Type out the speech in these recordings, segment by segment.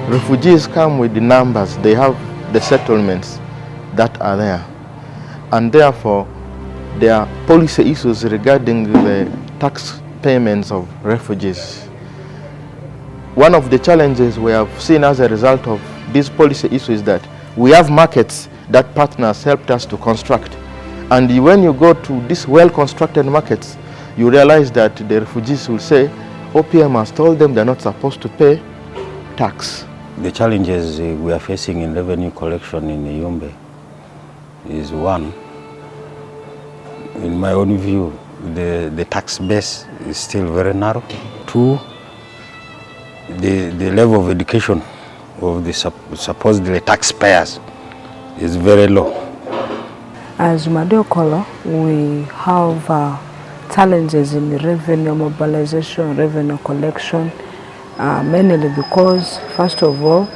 Refugees come with the numbers, they have the settlements that are there, and therefore there are policy issues regarding the tax payments of refugees. One of the challenges we have seen as a result of these policy issues is that we have markets that partners helped us to construct, and when you go to these well-constructed markets, you realize that the refugees will say OPM has told them they're not supposed to pay tax. The challenges we are facing in revenue collection in Yumbe is one, in my own view, the tax base is still very narrow. Two, the level of education of the supposedly taxpayers is very low. As Madi-Okollo, we have challenges in revenue mobilization, revenue collection, mainly because, first of all,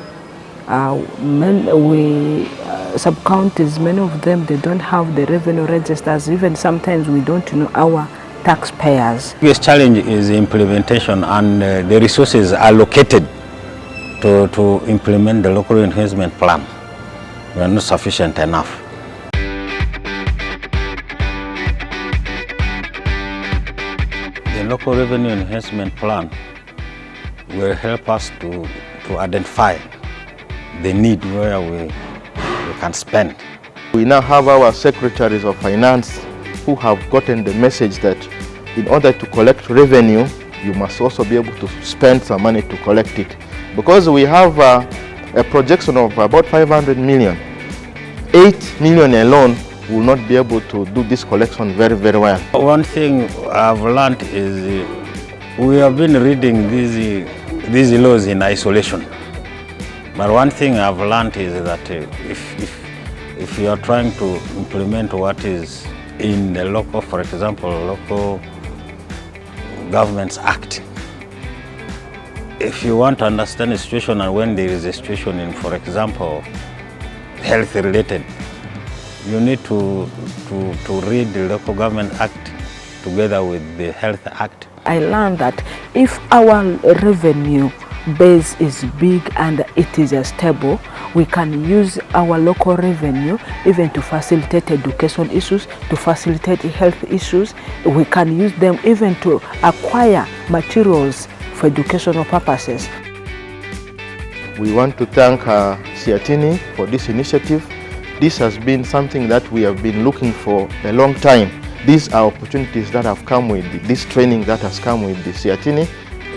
sub-counties, many of them, they don't have the revenue registers. Even sometimes we don't know our taxpayers. The biggest challenge is implementation, and the resources allocated to implement the local enhancement plan were not sufficient enough. The local revenue enhancement plan will help us to identify the need where we can spend. We now have our secretaries of finance who have gotten the message that in order to collect revenue, you must also be able to spend some money to collect it. Because we have a projection of about 500 million, 8 million alone will not be able to do this collection very, very well. One thing I've learned is we have been reading these laws in isolation. But one thing I've learned is that if you are trying to implement what is in the local, for example, Local Governments Act, if you want to understand the situation and when there is a situation in, for example, health related, you need to read the Local Government Act together with the Health Act. I learned that if our revenue base is big and it is stable, we can use our local revenue even to facilitate education issues, to facilitate health issues. We can use them even to acquire materials for educational purposes. We want to thank Siatini for this initiative. This has been something that we have been looking for a long time. These are opportunities that have come with this training that has come with the Siatini.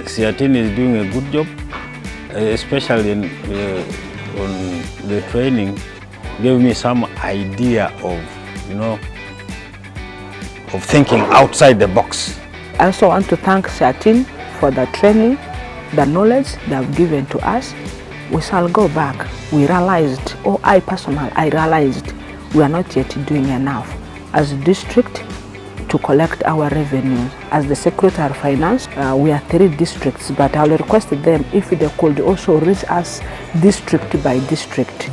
Siatini is doing a good job, especially on the training. Gave me some idea of, of thinking outside the box. I also want to thank Siatini for the training, the knowledge they have given to us. We shall go back. We realized, or I personally, I realized we are not yet doing enough as a district to collect our revenues. As the Secretary of Finance, we are 3 districts, but I'll request them if they could also reach us district by district.